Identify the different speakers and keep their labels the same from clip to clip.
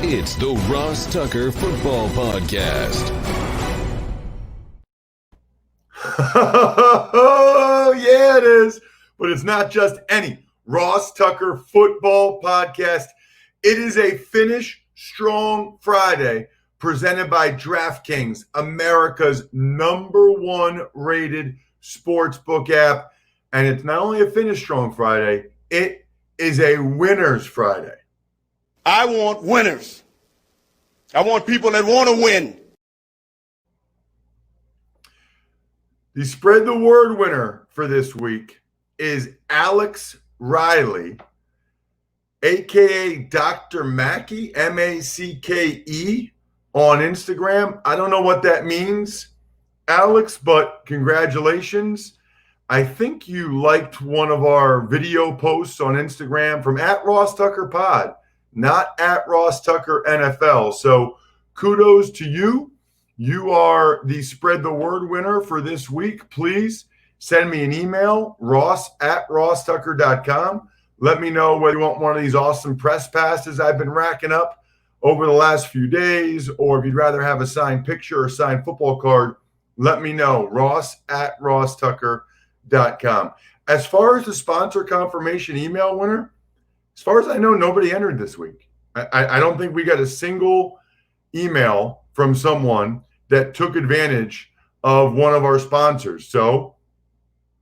Speaker 1: It's the Ross Tucker Football Podcast.
Speaker 2: Oh, yeah, it is. But it's not just any Ross Tucker Football Podcast. It is a Finish Strong Friday presented by DraftKings, America's #1 rated sportsbook app. And it's not only a Finish Strong Friday, it is a Winners Friday.
Speaker 3: I want winners. I want people that want to win.
Speaker 2: The Spread the Word winner for this week is Alex Riley, a.k.a. Dr. Mackey, M-A-C-K-E, on Instagram. I don't know what that means, Alex, but congratulations. I think you liked one of our video posts on Instagram from @RossTuckerPod, not @RossTuckerNFL. So kudos to you. You are the Spread the Word winner for this week. Please send me an email, ross@rosstucker.com. Let me know whether you want one of these awesome press passes I've been racking up over the last few days, or if you'd rather have a signed picture or signed football card, let me know, ross@rosstucker.com. As far as the sponsor confirmation email winner, as far as I know, nobody entered this week. I don't think we got a single email from someone that took advantage of one of our sponsors. So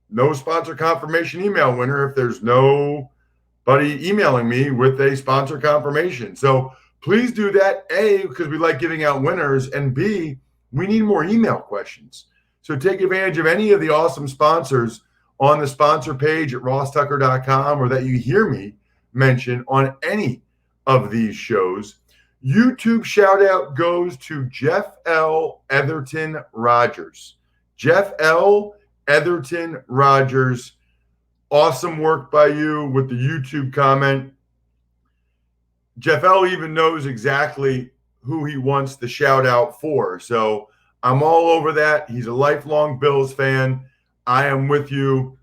Speaker 2: no sponsor confirmation email winner if there's nobody emailing me with a sponsor confirmation. So please do that, A, because we like giving out winners, and B, we need more email questions. So take advantage of any of the awesome sponsors on the sponsor page at RossTucker.com, or that you hear me mention on any of these shows. YouTube shout out goes to Jeff L. Etherton Rogers. Jeff L. Etherton Rogers, awesome work by you with the YouTube comment. Jeff L. even knows exactly who he wants the shout out for. So I'm all over that. He's a lifelong Bills fan. I am with you,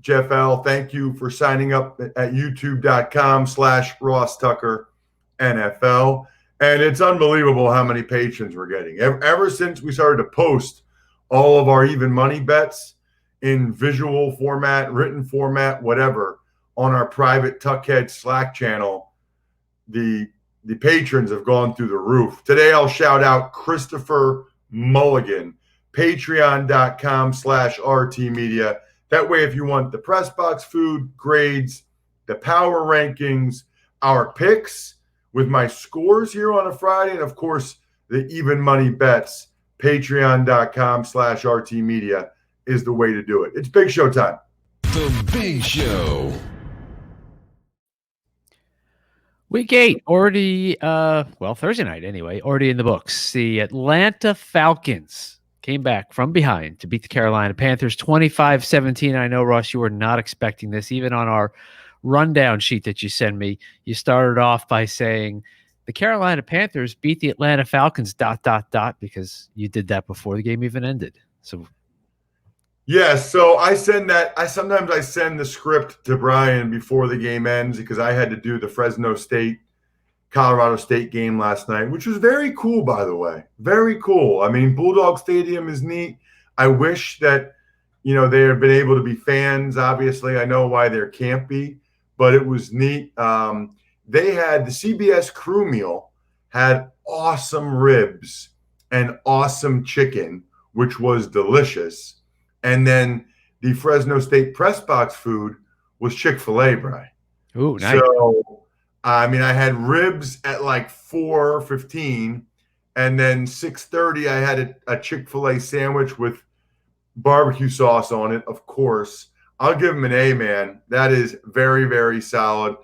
Speaker 2: Jeff L. Thank you for signing up at youtube.com/RossTuckerNFL. And it's unbelievable how many patrons we're getting. Ever since we started to post all of our even money bets in visual format, written format, whatever, on our private Tuckhead Slack channel, the patrons have gone through the roof. Today I'll shout out Christopher Mulligan, patreon.com/RTmedia. That way, if you want the press box food, grades, the power rankings, our picks with my scores here on a Friday, and of course, the even money bets, patreon.com/RTmedia is the way to do it. It's Big Show time.
Speaker 1: The Big Show.
Speaker 4: Week 8 already, Thursday night anyway, already in the books. The Atlanta Falcons came back from behind to beat the Carolina Panthers 25-17. I know, Ross, you were not expecting this. Even on our rundown sheet that you send me, you started off by saying the Carolina Panthers beat the Atlanta Falcons ... because you did that before the game even ended. So
Speaker 2: yes, so I send that. Sometimes I send the script to Brian before the game ends because I had to do the Fresno State, Colorado State game last night, which was very cool, by the way. Very cool. I mean, Bulldog Stadium is neat. I wish that, they had been able to be fans. Obviously, I know why there can't be, but it was neat. They had the CBS crew meal, had awesome ribs and awesome chicken, which was delicious. And then the Fresno State press box food was Chick-fil-A, Brian.
Speaker 4: Ooh, nice.
Speaker 2: So, I had ribs at like 4:15, and then 6:30 I had a Chick-fil-A sandwich with barbecue sauce on it, of course. I'll give them an A, man. That is very, very solid.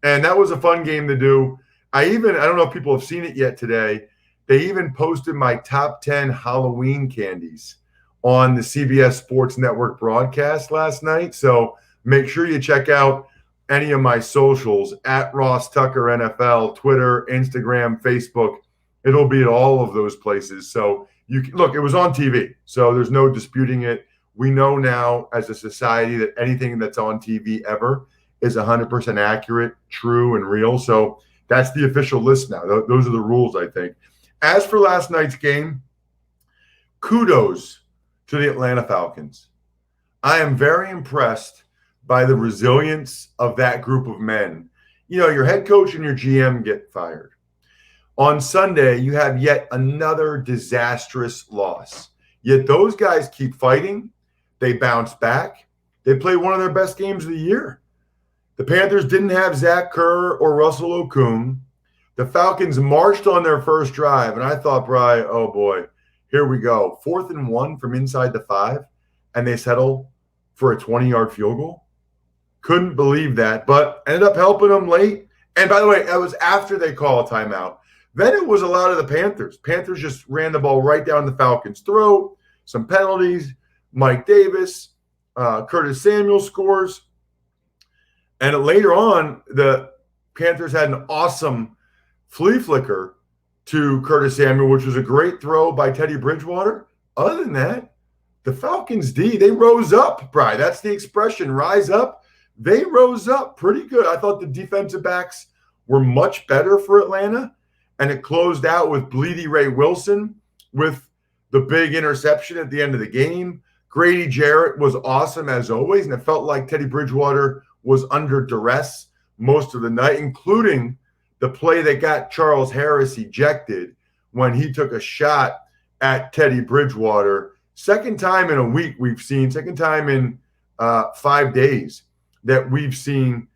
Speaker 2: And that was a fun game to do. I don't know if people have seen it yet today. They even posted my top 10 Halloween candies on the CBS Sports Network broadcast last night. So make sure you check out any of my socials at RossTuckerNFL, Twitter, Instagram, Facebook. It'll be at all of those places. So you can look, it was on TV, so there's no disputing it. We know now as a society that anything that's on TV ever is 100% accurate, true, and real. So That's the official list now. Those are the rules, I think. As for last night's game, kudos to the Atlanta Falcons. I am very impressed by the resilience of that group of men. You know, your head coach and your GM get fired. On Sunday, you have yet another disastrous loss. Yet those guys keep fighting. They bounce back. They play one of their best games of the year. The Panthers didn't have Zach Kerr or Russell Okung. The Falcons marched on their first drive, and I thought, Bri, oh boy, here we go. 4th and 1 from inside the 5, and they settle for a 20-yard field goal. Couldn't believe that, but ended up helping them late. And by the way, that was after they call a timeout. Then it was a lot of the Panthers. Panthers just ran the ball right down the Falcons' throat. Some penalties. Mike Davis, Curtis Samuel scores. And later on, the Panthers had an awesome flea flicker to Curtis Samuel, which was a great throw by Teddy Bridgewater. Other than that, the Falcons D, they rose up, Bri. That's the expression, rise up. They rose up pretty good. I thought the defensive backs were much better for Atlanta. And it closed out with Bleedy Ray Wilson with the big interception at the end of the game. Grady Jarrett was awesome as always, and it felt like Teddy Bridgewater was under duress most of the night, including the play that got Charles Harris ejected when he took a shot at Teddy Bridgewater. Second time in a week second time in 5 days that we've seen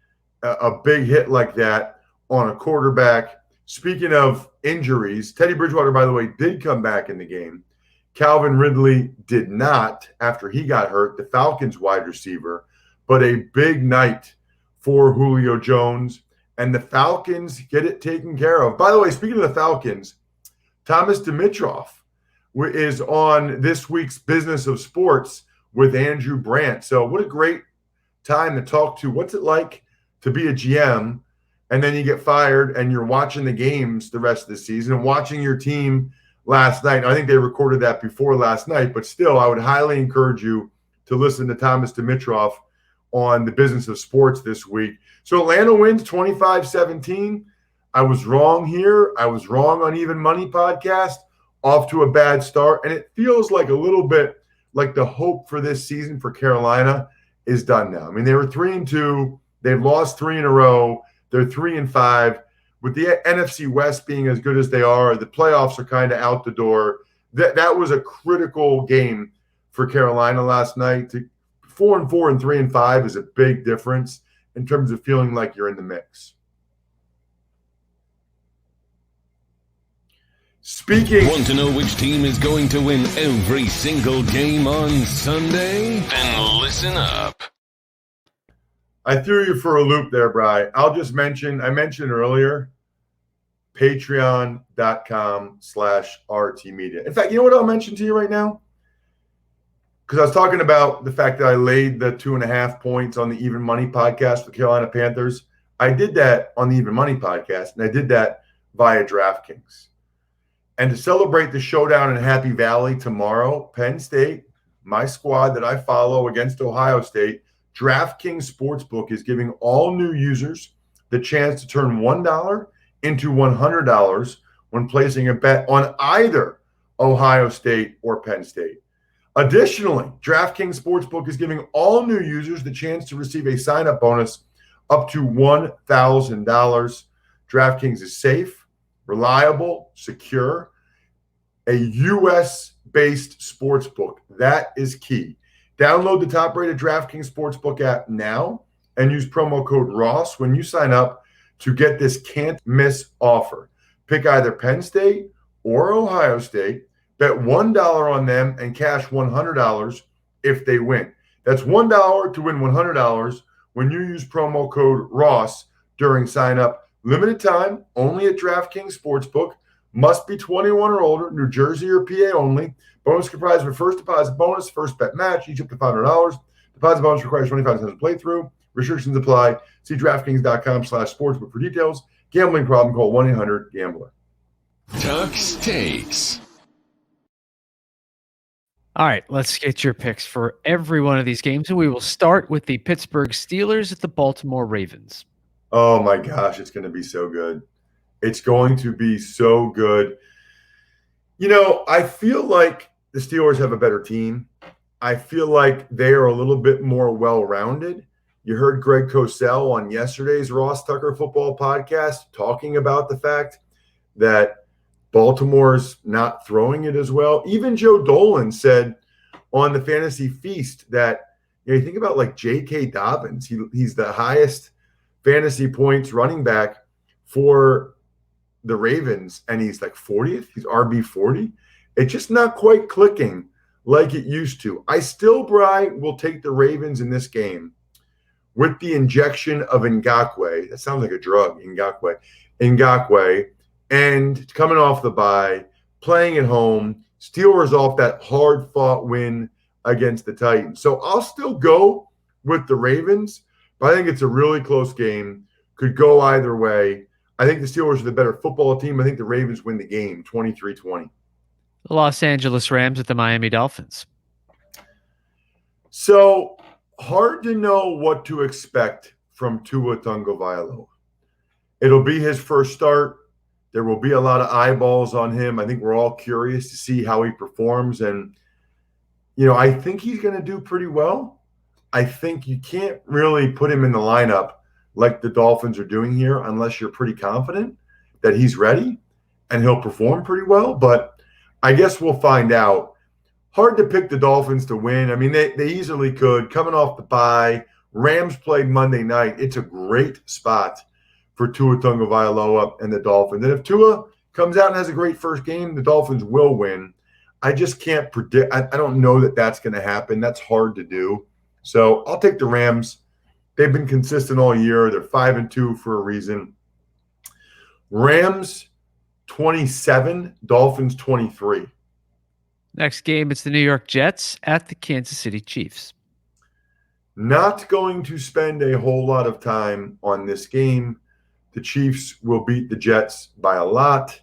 Speaker 2: a big hit like that on a quarterback. Speaking of injuries, Teddy Bridgewater, by the way, did come back in the game. Calvin Ridley did not after he got hurt, the Falcons wide receiver, but a big night for Julio Jones, and the Falcons get it taken care of. By the way, speaking of the Falcons, Thomas Dimitroff is on this week's Business of Sports with Andrew Brandt. So what a great time to talk to. What's it like to be a GM and then you get fired and you're watching the games the rest of the season and watching your team last night. I think they recorded that before last night, but still, I would highly encourage you to listen to Thomas Dimitroff on the Business of Sports this week. So Atlanta wins 25-17. I was wrong here. I was wrong on Even Money podcast. Off to a bad start. And it feels like a little bit like the hope for this season for Carolina is done now. I mean, they were 3-2. They've lost 3 in a row. They're 3-5. With the NFC West being as good as they are, the playoffs are kind of out the door. That was a critical game for Carolina last night. 4-4 and 3-5 is a big difference in terms of feeling like you're in the mix.
Speaker 1: Want to know which team is going to win every single game on Sunday? Then listen up.
Speaker 2: I threw you for a loop there, Bri. I'll just mention, I mentioned earlier, patreon.com/RTmedia. In fact, you know what I'll mention to you right now? Because I was talking about the fact that I laid the 2.5 points on the Even Money podcast for the Carolina Panthers. I did that on the Even Money podcast, and I did that via DraftKings. And to celebrate the showdown in Happy Valley tomorrow, Penn State, my squad that I follow against Ohio State, DraftKings Sportsbook is giving all new users the chance to turn $1 into $100 when placing a bet on either Ohio State or Penn State. Additionally, DraftKings Sportsbook is giving all new users the chance to receive a sign-up bonus up to $1,000. DraftKings is safe, reliable, secure, a U.S.-based sportsbook. That is key. Download the top-rated DraftKings Sportsbook app now and use promo code ROSS when you sign up to get this can't-miss offer. Pick either Penn State or Ohio State, bet $1 on them, and cash $100 if they win. That's $1 to win $100 when you use promo code ROSS during sign-up. Limited time, only at DraftKings Sportsbook. Must be 21 or older, New Jersey or PA only. Bonus comprised of a first deposit bonus, first bet match, each up to $500. Deposit bonus requires 25 cents to play through. Restrictions apply. See DraftKings.com/sportsbook for details. Gambling problem, call 1-800-GAMBLER.
Speaker 1: Tuck's Takes.
Speaker 4: All right, let's get your picks for every one of these games. And we will start with the Pittsburgh Steelers at the Baltimore Ravens.
Speaker 2: Oh, my gosh, it's going to be so good. It's going to be so good. I feel like the Steelers have a better team. I feel like they are a little bit more well-rounded. You heard Greg Cosell on yesterday's Ross Tucker Football podcast talking about the fact that Baltimore's not throwing it as well. Even Joe Dolan said on the Fantasy Feast that you think about like J.K. Dobbins. He's the highest fantasy points running back for the Ravens, and he's like 40th. He's RB 40. It's just not quite clicking like it used to. I still, Bri, will take the Ravens in this game with the injection of Ngakoue. That sounds like a drug, Ngakoue, and coming off the bye, playing at home, Steelers off that hard-fought win against the Titans. So I'll still go with the Ravens, but I think it's a really close game. Could go either way. I think the Steelers are the better football team. I think the Ravens win the game 23-20.
Speaker 4: The Los Angeles Rams at the Miami Dolphins.
Speaker 2: So hard to know what to expect from Tua Tagovailoa. It'll be his first start. There will be a lot of eyeballs on him. I think we're all curious to see how he performs. And, I think he's going to do pretty well. I think you can't really put him in the lineup like the Dolphins are doing here unless you're pretty confident that he's ready and he'll perform pretty well. But I guess we'll find out. Hard to pick the Dolphins to win. I mean, they easily could. Coming off the bye, Rams played Monday night. It's a great spot for Tua Tagovailoa and the Dolphins. And if Tua comes out and has a great first game, the Dolphins will win. I just can't predict. I don't know that that's going to happen. That's hard to do. So I'll take the Rams. They've been consistent all year. They're 5-2 for a reason. Rams 27, Dolphins 23.
Speaker 4: Next game, it's the New York Jets at the Kansas City Chiefs.
Speaker 2: Not going to spend a whole lot of time on this game. The Chiefs will beat the Jets by a lot.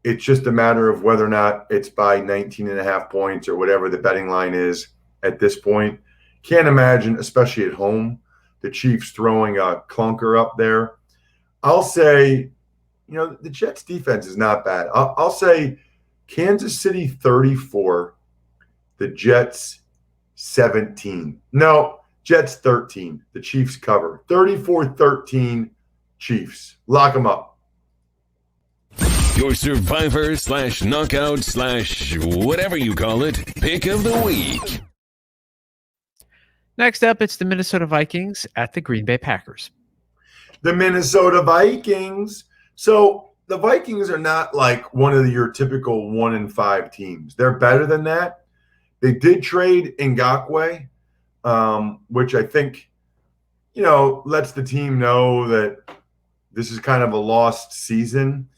Speaker 2: It's just a matter of whether or not it's by 19.5 points or whatever the betting line is at this point. Can't imagine, especially at home, the Chiefs throwing a clunker up there. I'll say, the Jets defense is not bad. I'll say Kansas City 34, the Jets 17. No, Jets 13. The Chiefs cover. 34-13 Chiefs. Lock them up.
Speaker 1: Your survivor/knockout/whatever you call it, pick of the week.
Speaker 4: Next up, it's the Minnesota Vikings at the Green Bay Packers.
Speaker 2: The Minnesota Vikings. So the Vikings are not like one of your typical 1-5 teams. They're better than that. They did trade Ngakoue, which I think, lets the team know that this is kind of a lost season.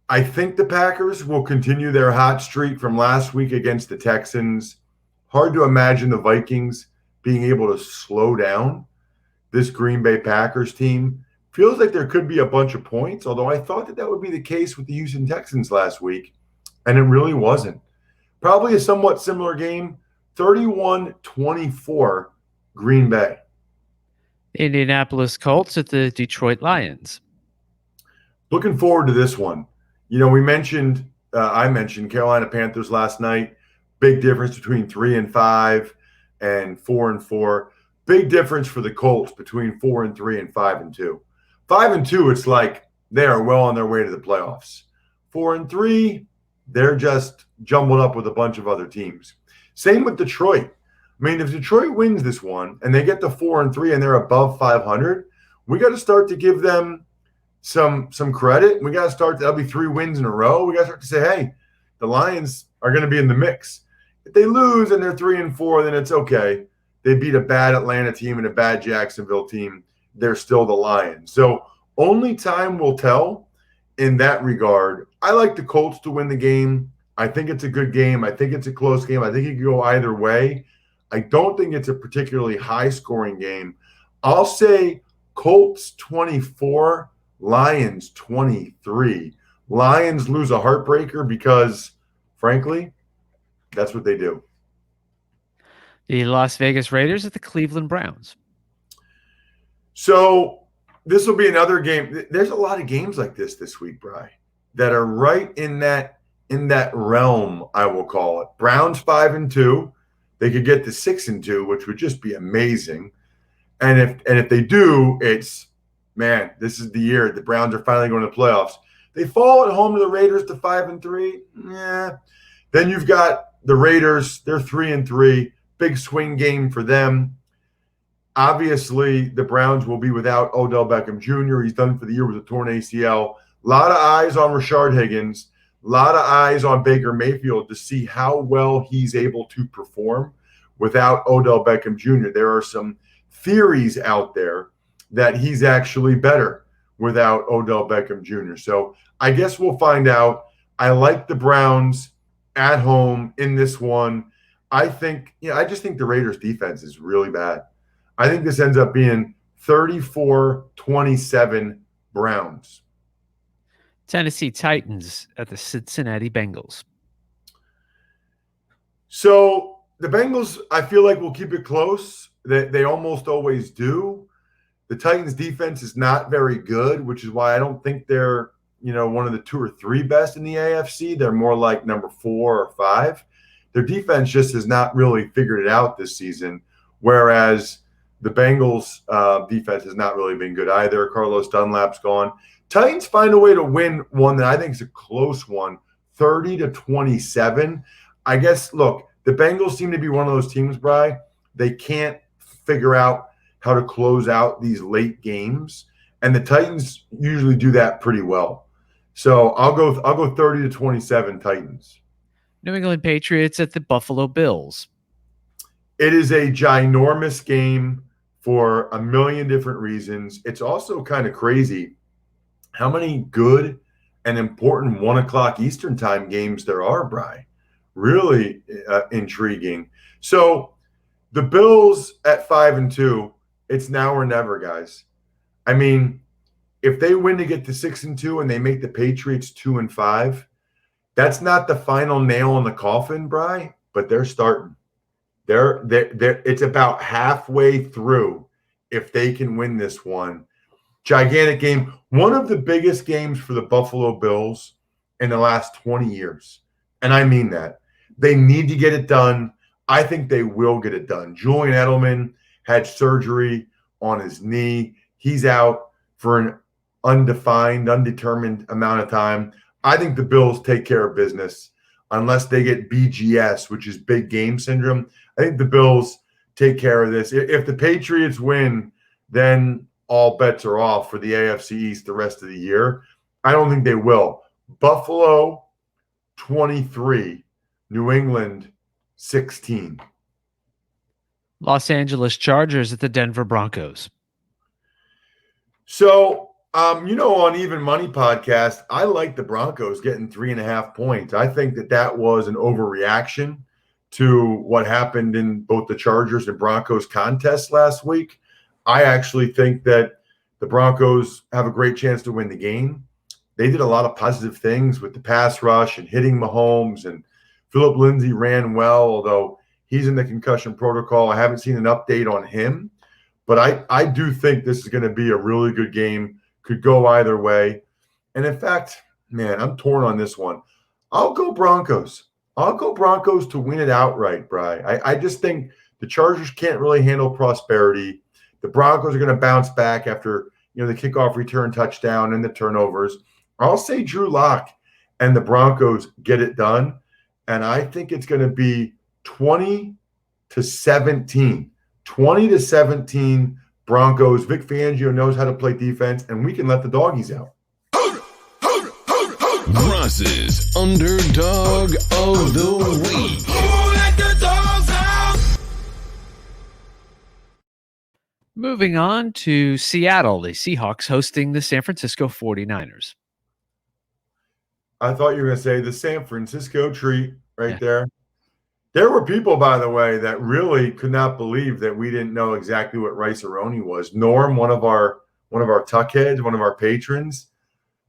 Speaker 2: I think the Packers will continue their hot streak from last week against the Texans. Hard to imagine the Vikings being able to slow down this Green Bay Packers team. Feels like there could be a bunch of points, although I thought that would be the case with the Houston Texans last week, and it really wasn't. Probably a somewhat similar game, 31-24 Green Bay.
Speaker 4: The Indianapolis Colts at the Detroit Lions.
Speaker 2: Looking forward to this one. I mentioned Carolina Panthers last night. Big difference between 3-5 and 4-4. Big difference for the Colts between 4-3 and 5-2. 5-2, it's like they are well on their way to the playoffs. 4-3, they're just jumbled up with a bunch of other teams. Same with Detroit. I mean, if Detroit wins this one and they get to 4-3 and they're above 500, we got to start to give them some credit. We got to start. That'll be 3 wins in a row. We got to start to say, hey, the Lions are going to be in the mix. If they lose and they're 3-4, then it's okay. They beat a bad Atlanta team and a bad Jacksonville team. They're still the Lions. So only time will tell in that regard. I like the Colts to win the game. I think it's a good game. I think it's a close game. I think it could go either way. I don't think it's a particularly high-scoring game. I'll say Colts 24, Lions 23. Lions lose a heartbreaker because, frankly, that's what they do.
Speaker 4: The Las Vegas Raiders at the Cleveland Browns.
Speaker 2: So this will be another game. There's a lot of games like this week, Bri, that are right in that realm, I will call it. Browns 5-2. They could get to 6-2, which would just be amazing. And if they do, it's, man, this is the year. The Browns are finally going to the playoffs. They fall at home to the Raiders to 5-3. Yeah. Then you've got the Raiders. They're 3-3. Big swing game for them. Obviously, the Browns will be without Odell Beckham Jr. He's done for the year with a torn ACL. A lot of eyes on Rashard Higgins. A lot of eyes on Baker Mayfield to see how well he's able to perform without Odell Beckham Jr. There are some theories out there that he's actually better without Odell Beckham Jr. So I guess we'll find out. I like the Browns at home in this one. I just think the Raiders defense is really bad. I think this ends up being 34-27 Browns.
Speaker 4: Tennessee Titans at the Cincinnati Bengals.
Speaker 2: So the Bengals, I feel like, will keep it close. They almost always do. The Titans defense is not very good, which is why I don't think they're, one of the 2 or 3 best in the AFC. They're more like number 4 or 5. Their defense just has not really figured it out this season, whereas the Bengals defense has not really been good either. Carlos Dunlap's gone. Titans find a way to win one that I think is a close one, 30-27. I guess, look, the Bengals seem to be one of those teams, Bri. They can't figure out how to close out these late games, and the Titans usually do that pretty well. So I'll go 30-27 Titans.
Speaker 4: New England Patriots at the Buffalo Bills.
Speaker 2: It is a ginormous game for a million different reasons. It's also kind of crazy how many good and important 1 o'clock Eastern time games there are, Bri. Really intriguing. So the Bills at 5-2, it's now or never, guys. I mean, if they win to get to 6-2 and they make the Patriots 2-5, that's not the final nail in the coffin, Bri, but they're starting. It's about halfway through if they can win this one. Gigantic game. One of the biggest games for the Buffalo Bills in the last 20 years. And I mean that. They need to get it done. I think they will get it done. Julian Edelman had surgery on his knee. He's out for an undetermined amount of time. I think the Bills take care of business unless they get BGS, which is big game syndrome. I think the Bills take care of this. If the Patriots win, then all bets are off for the AFC East the rest of the year. I don't think they will. Buffalo 23, New England 16.
Speaker 4: Los Angeles Chargers at the Denver Broncos.
Speaker 2: So, on Even Money podcast, I like the Broncos getting 3.5 points. I think that was an overreaction to what happened in both the Chargers and Broncos contests last week. I actually think that the Broncos have a great chance to win the game. They did a lot of positive things with the pass rush and hitting Mahomes, and Phillip Lindsay ran well, although he's in the concussion protocol. I haven't seen an update on him, but I do think this is going to be a really good game. Could go either way. And in fact, man, I'm torn on this one. I'll go Broncos. I'll go Broncos to win it outright, Bri. I just think the Chargers can't really handle prosperity. The Broncos are going to bounce back after the kickoff return touchdown and the turnovers. I'll say Drew Lock and the Broncos get it done. And I think it's going to be 20-17. 20-17 Broncos. Vic Fangio knows how to play defense, and we can let the doggies out.
Speaker 1: Ross's Underdog of the Week.
Speaker 4: Moving on to Seattle, the Seahawks hosting the San Francisco 49ers.
Speaker 2: I thought you were going to say the San Francisco treat right there. There were people, by the way, that really could not believe that we didn't know exactly what Rice-A-Roni was. Norm, one of our tuckheads, one of our patrons,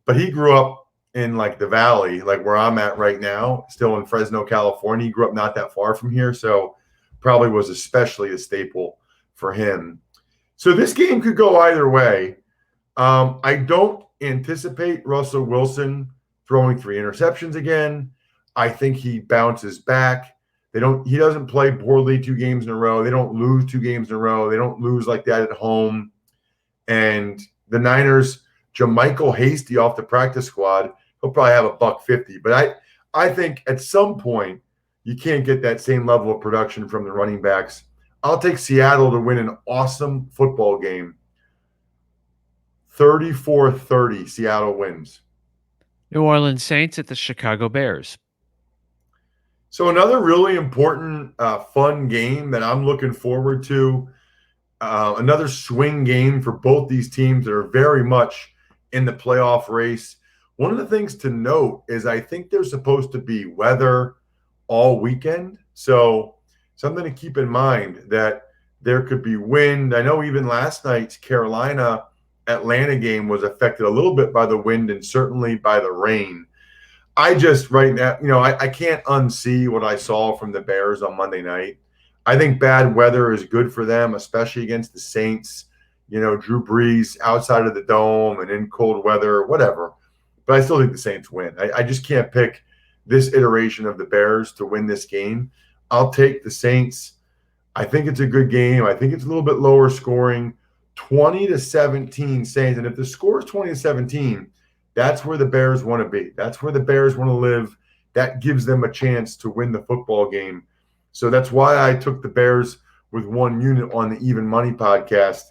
Speaker 2: but he grew up in like the Valley, like where I'm at right now, still in Fresno, California. He grew up not that far from here, so probably was especially a staple for him. So this game could go either way. I don't anticipate Russell Wilson throwing 3 interceptions again. I think he bounces back. He doesn't play poorly 2 games in a row. They don't lose 2 games in a row. They don't lose like that at home. And the Niners, JaMychal Hasty off the practice squad, he'll probably have $150. But I think at some point you can't get that same level of production from the running backs. I'll take Seattle to win an awesome football game. 34-30, Seattle wins.
Speaker 4: New Orleans Saints at the Chicago Bears.
Speaker 2: So another really important, fun game that I'm looking forward to. Another swing game for both these teams that are very much in the playoff race. One of the things to note is I think there's supposed to be weather all weekend. So something to keep in mind that there could be wind. I know even last night's Carolina-Atlanta game was affected a little bit by the wind and certainly by the rain. I just right now, I can't unsee what I saw from the Bears on Monday night. I think bad weather is good for them, especially against the Saints. Drew Brees outside of the dome and in cold weather, whatever. But I still think the Saints win. I just can't pick this iteration of the Bears to win this game. I'll take the Saints. I think it's a good game. I think it's a little bit lower scoring, 20-17 Saints. And if the score is 20-17, that's where the Bears want to be. That's where the Bears want to live. That gives them a chance to win the football game. So that's why I took the Bears with 1 unit on the Even Money podcast,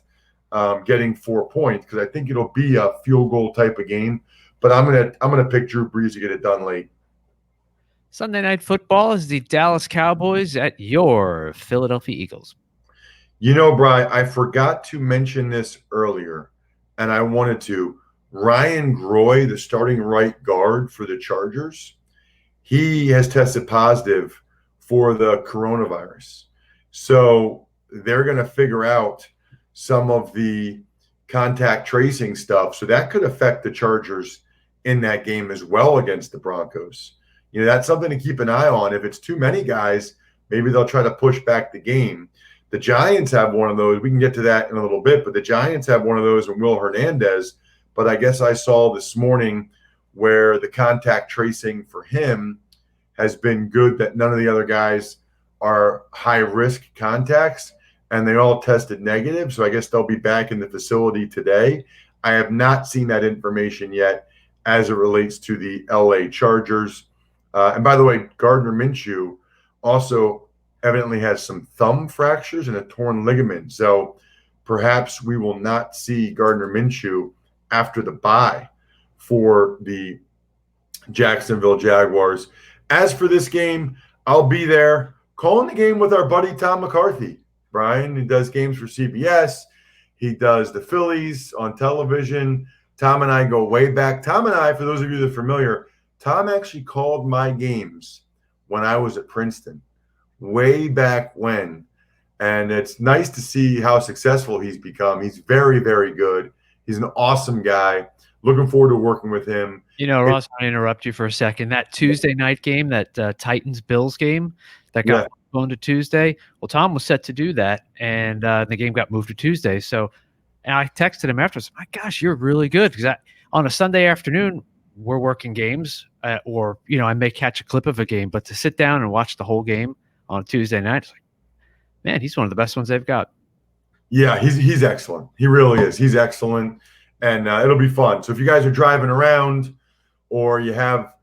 Speaker 2: getting 4 points, because I think it'll be a field goal type of game. But I'm gonna pick Drew Brees to get it done late.
Speaker 4: Sunday Night Football is the Dallas Cowboys at your Philadelphia Eagles.
Speaker 2: Brian, I forgot to mention this earlier, and I wanted to. Ryan Groy, the starting right guard for the Chargers, he has tested positive for the coronavirus. So they're going to figure out some of the contact tracing stuff. So that could affect the Chargers in that game as well against the Broncos. That's something to keep an eye on. If it's too many guys, maybe they'll try to push back the game. The Giants have one of those. We can get to that in a little bit, but the Giants have one of those in Will Hernandez. But I guess I saw this morning where the contact tracing for him has been good, that none of the other guys are high-risk contacts, and they all tested negative. So I guess they'll be back in the facility today. I have not seen that information yet as it relates to the LA Chargers. And by the way, Gardner Minshew also evidently has some thumb fractures and a torn ligament. So perhaps we will not see Gardner Minshew after the bye for the Jacksonville Jaguars. As for this game, I'll be there calling the game with our buddy Tom McCarthy. Brian, he does games for CBS. He does the Phillies on television. Tom and I go way back. Tom and I, for those of you that are familiar, Tom actually called my games when I was at Princeton, way back when. And it's nice to see how successful he's become. He's very, very good. He's an awesome guy. Looking forward to working with him.
Speaker 4: Ross, I want to interrupt you for a second. That Tuesday night game, that Titans-Bills game that got going to Tuesday, well, Tom was set to do that, and the game got moved to Tuesday. So I texted him afterwards, my gosh, you're really good. Because on a Sunday afternoon, we're working games, or I may catch a clip of a game, but to sit down and watch the whole game on Tuesday night, it's like, man, he's one of the best ones they've got.
Speaker 2: Yeah, he's excellent. He really is. He's excellent, and it'll be fun. So if you guys are driving around or you have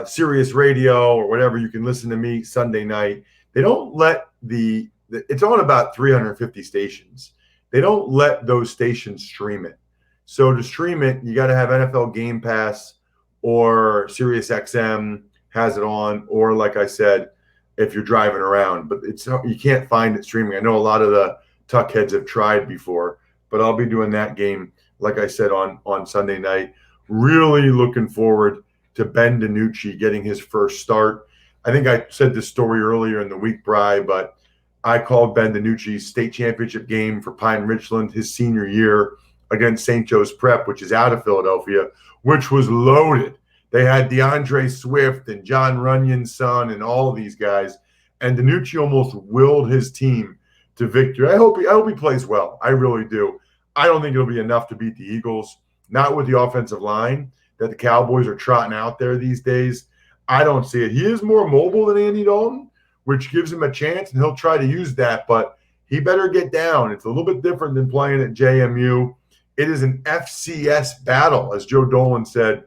Speaker 2: Sirius Radio or whatever, you can listen to me Sunday night. They don't let it's on about 350 stations. They don't let those stations stream it. So to stream it, you got to have NFL Game Pass or Sirius XM has it on, or like I said, if you're driving around. But you can't find it streaming. I know a lot of the Tuck heads have tried before, but I'll be doing that game, like I said, on Sunday night. Really looking forward to Ben DiNucci getting his first start. I think I said this story earlier in the week, Bri, but I called Ben DiNucci's state championship game for Pine Richland his senior year against St. Joe's Prep, which is out of Philadelphia, which was loaded. They had DeAndre Swift and John Runyon's son and all of these guys, and DiNucci almost willed his team to victory. I hope he plays well. I really do. I don't think it'll be enough to beat the Eagles, not with the offensive line that the Cowboys are trotting out there these days. I don't see it. He is more mobile than Andy Dalton, which gives him a chance, and he'll try to use that, but he better get down. It's a little bit different than playing at JMU. It is an FCS battle, as Joe Dolan said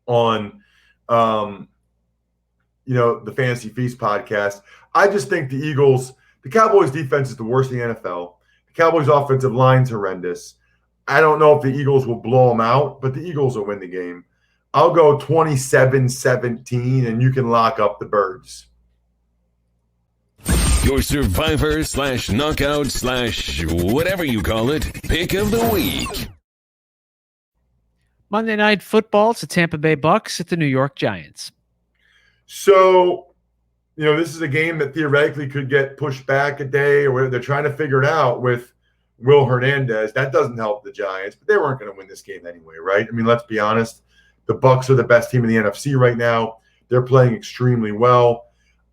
Speaker 2: on the Fantasy Feast podcast. I just think the Cowboys defense is the worst in the NFL. The Cowboys offensive line's horrendous. I don't know if the Eagles will blow them out, but the Eagles will win the game. I'll go 27-17, and you can lock up the Birds.
Speaker 1: Your survivor/knockout/whatever you call it, pick of the week.
Speaker 4: Monday Night Football, it's the Tampa Bay Bucks at the New York Giants.
Speaker 2: So, this is a game that theoretically could get pushed back a day, or whatever. They're trying to figure it out with Will Hernandez. That doesn't help the Giants, but they weren't going to win this game anyway, right? I mean, let's be honest. The Bucks are the best team in the NFC right now. They're playing extremely well.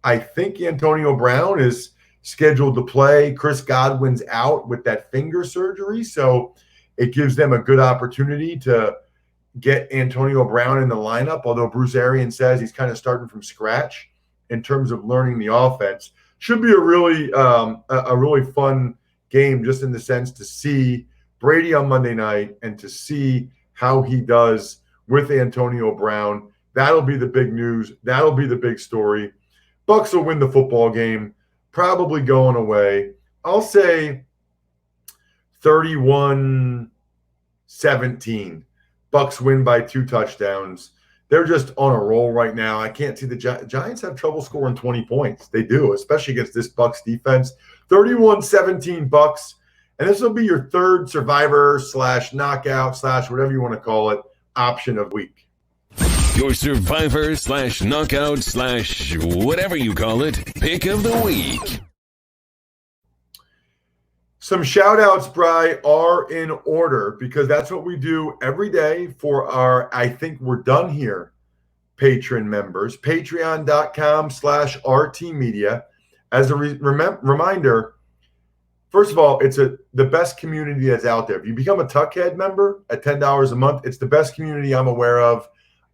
Speaker 2: I think Antonio Brown is scheduled to play. Chris Godwin's out with that finger surgery, so it gives them a good opportunity to get Antonio Brown in the lineup, although Bruce Arians says he's kind of starting from scratch in terms of learning the offense. Should be a really fun game, just in the sense to see Brady on Monday night and to see how he does with Antonio Brown. That'll be the big news. That'll be the big story. Bucks will win the football game, probably going away. I'll say 31-17. Bucks win by 2 touchdowns. They're just on a roll right now. I can't see the Giants have trouble scoring 20 points. They do, especially against this Bucks defense. 31-17 Bucks. And this will be your third survivor/knockout/whatever you want to call it option of week.
Speaker 1: Your survivor/knockout/whatever you call it, pick of the week.
Speaker 2: Some shout-outs, Bri, are in order because that's what we do every day for our I Think We're Done Here patron members. Patreon.com/RTmedia. As a reminder, first of all, it's the best community that's out there. If you become a Tuckhead member at $10 a month, it's the best community I'm aware of.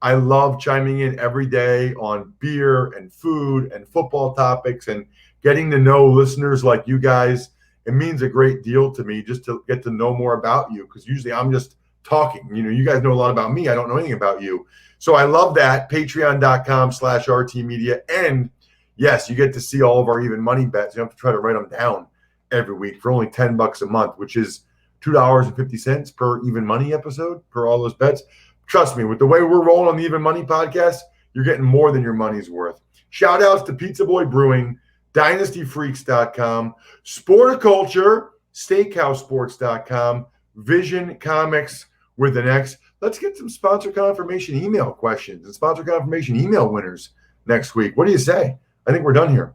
Speaker 2: I love chiming in every day on beer and food and football topics and getting to know listeners like you guys. It means a great deal to me just to get to know more about you, because usually I'm just talking. You guys know a lot about me. I don't know anything about you. So I love that. Patreon.com/RTmedia. And yes, you get to see all of our even money bets. You don't have to try to write them down every week for only $10 a month, which is $2.50 per even money episode per all those bets. Trust me, with the way we're rolling on the Even Money podcast, you're getting more than your money's worth. Shout outs to Pizza Boy Brewing, DynastyFreaks.com, Sporticulture, SteakhouseSports.com, Vision Comics with an X. Let's get some sponsor confirmation email questions and sponsor confirmation email winners next week. What do you say? I think we're done here.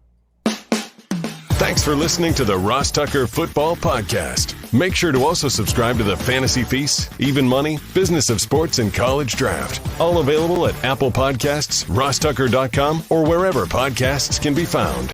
Speaker 1: Thanks for listening to the Ross Tucker Football Podcast. Make sure to also subscribe to the Fantasy Feast, Even Money, Business of Sports, and College Draft. All available at Apple Podcasts, RossTucker.com, or wherever podcasts can be found.